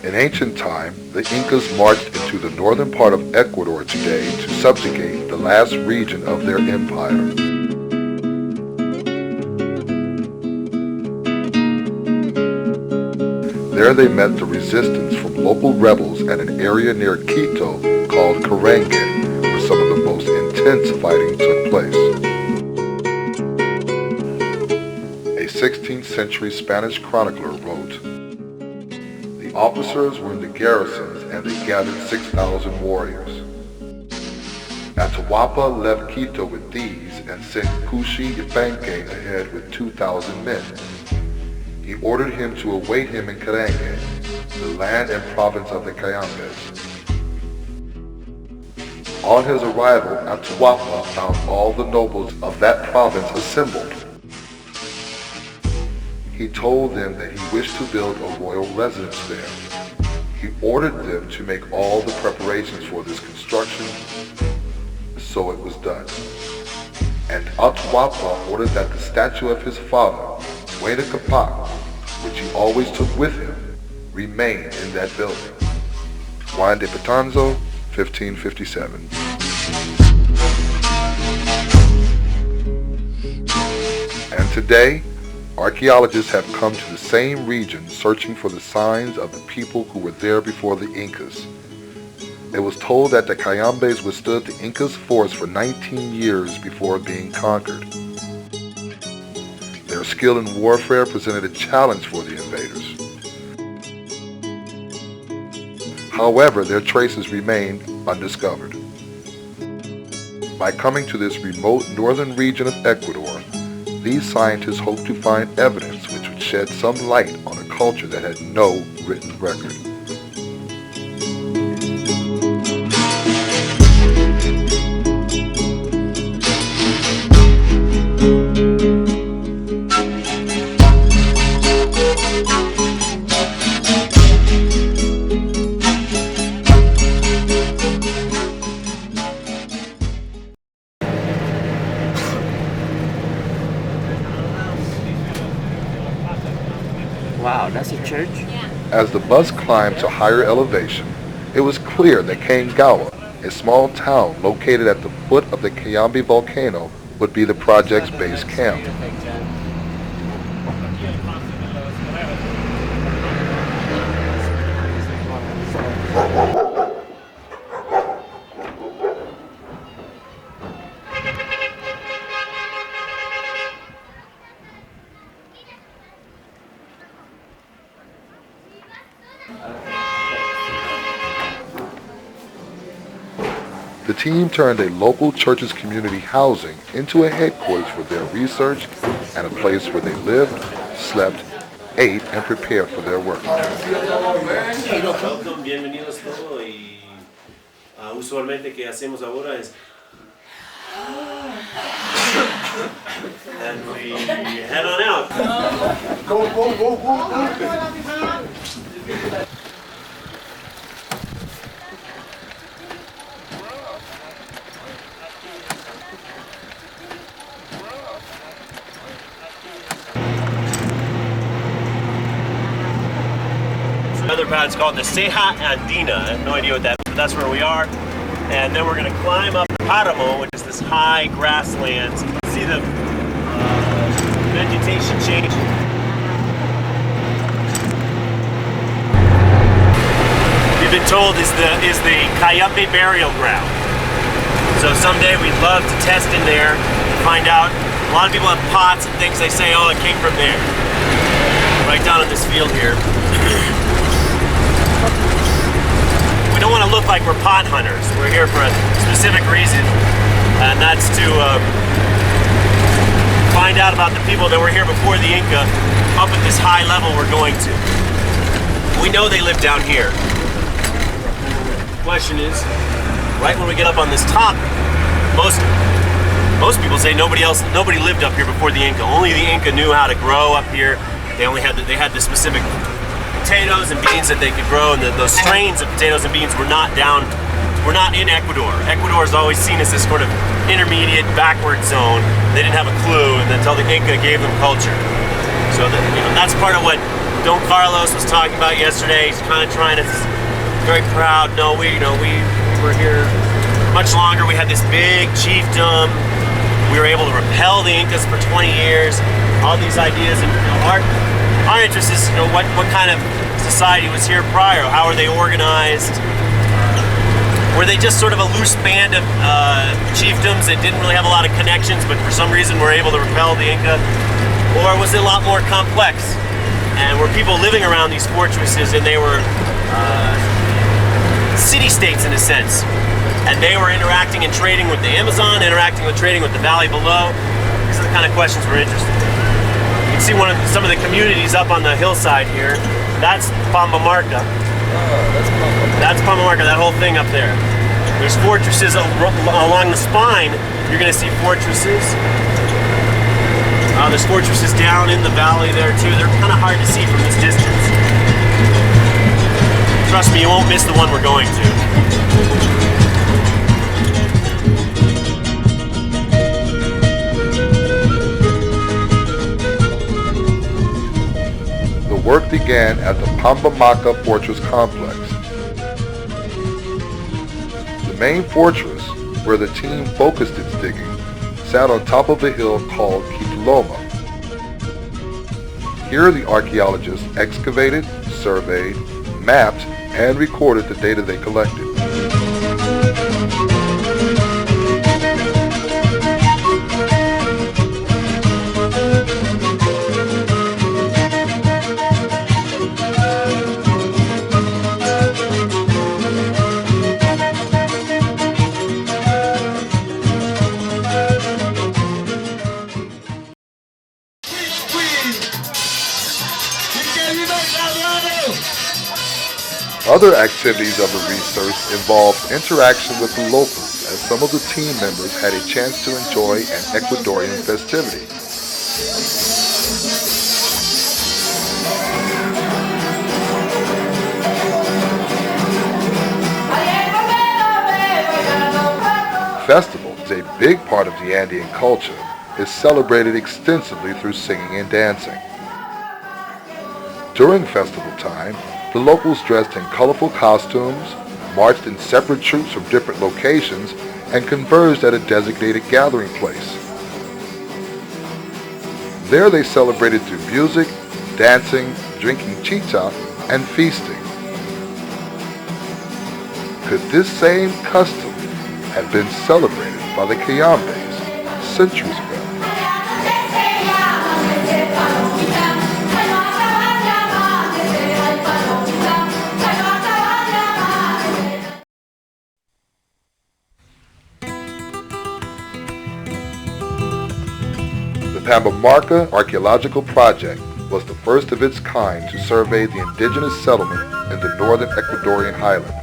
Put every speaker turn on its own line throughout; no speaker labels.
In ancient time, the Incas marched into the northern part of Ecuador today to subjugate the last region of their empire. There they met the resistance from local rebels at an area near Quito called Cayambe, where some of the most intense fighting took place. A 16th century Spanish chronicler wrote, "The officers were in the garrisons and they gathered 6,000 warriors. Atahualpa left Quito with these and sent Cushi Yupanqui ahead with 2,000 men. He ordered him to await him in Cayambe, the land and province of the Cayambes. On his arrival, Atahualpa found all the nobles of that province assembled. He told them that he wished to build a royal residence there. He ordered them to make all the preparations for this construction, so it was done. And Atahualpa ordered that the statue of his father, Huayna Capac, which he always took with him, remain in that building." Juan de Betanzo, 1557. And today, archaeologists have come to the same region searching for the signs of the people who were there before the Incas. It was told that the Cayambes withstood the Incas' force for 19 years before being conquered. Their skill in warfare presented a challenge for the invaders. However, their traces remained undiscovered. By coming to this remote northern region of Ecuador, these scientists hope to find evidence which would shed some light on a culture that had no written record.
Wow, that's a church?
As the bus climbed to higher elevation, it was clear that Cayambe, a small town located at the foot of the Cayambe volcano, would be the project's base camp. The team turned a local church's community housing into a headquarters for their research and a place where they lived, slept, ate, and prepared for their work.
Welcome, bienvenidos todos y usualmente que hacemos ahora es and we head on out. Go. Another pad is called the Ceja Andina. I have no idea what that is, but that's where we are. And then we're going to climb up Paramo, which is this high grasslands. See the vegetation change. We've been told is the Cayambe burial ground. So someday we'd love to test in there and find out. A lot of people have pots and things. They say, oh, it came from there. Right down in this field here. We don't want to look like we're pot hunters. We're here for a specific reason, and that's to find out about the people that were here before the Inca up at this high level we're going to. We know they live down here. The question is, right when we get up on this top, most people say nobody lived up here before the Inca. Only the Inca knew how to grow up here. They had the specific potatoes and beans that they could grow, and those strains of potatoes and beans were not in Ecuador. Ecuador is always seen as this sort of intermediate, backward zone. They didn't have a clue until the Inca gave them culture. So that's part of what Don Carlos was talking about yesterday. He's kind of trying to, very proud. No, we were here much longer. We had this big chiefdom. We were able to repel the Incas for 20 years. All these ideas, and our interest is, what kind of society was here prior? How are they organized? Were they just sort of a loose band of chiefdoms that didn't really have a lot of connections, but for some reason were able to repel the Inca? Or was it a lot more complex? And were people living around these fortresses, and they were city-states in a sense? And they were interacting and trading with the Amazon, interacting and trading with the valley below. These are the kind of questions we're interested in. You can see some of the communities up on the hillside here. That's Pambamarca. That's Pambamarca, that whole thing up there. There's fortresses along the spine. You're going to see fortresses. There's fortresses down in the valley there too. They're kind of hard to see from this distance. Trust me, you won't miss the one we're going to.
The work began at the Pambamarca Fortress Complex. The main fortress, where the team focused its digging, sat on top of a hill called Quitoloma. Here the archaeologists excavated, surveyed, mapped, and recorded the data they collected. Other activities of the research involved interaction with the locals, as some of the team members had a chance to enjoy an Ecuadorian festivity. Festival is a big part of the Andean culture. It's celebrated extensively through singing and dancing. During festival time, the locals dressed in colorful costumes, marched in separate troops from different locations, and converged at a designated gathering place. There they celebrated through music, dancing, drinking chicha, and feasting. Could this same custom have been celebrated by the Cayambes centuries ago? The Pambamarca Archaeological Project was the first of its kind to survey the indigenous settlement in the northern Ecuadorian highland.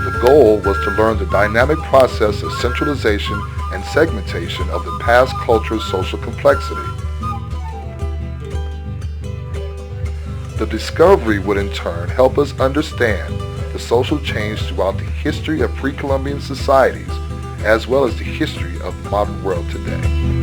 The goal was to learn the dynamic process of centralization and segmentation of the past culture's social complexity. The discovery would in turn help us understand the social change throughout the history of pre-Columbian societies, as well as the history of the modern world today.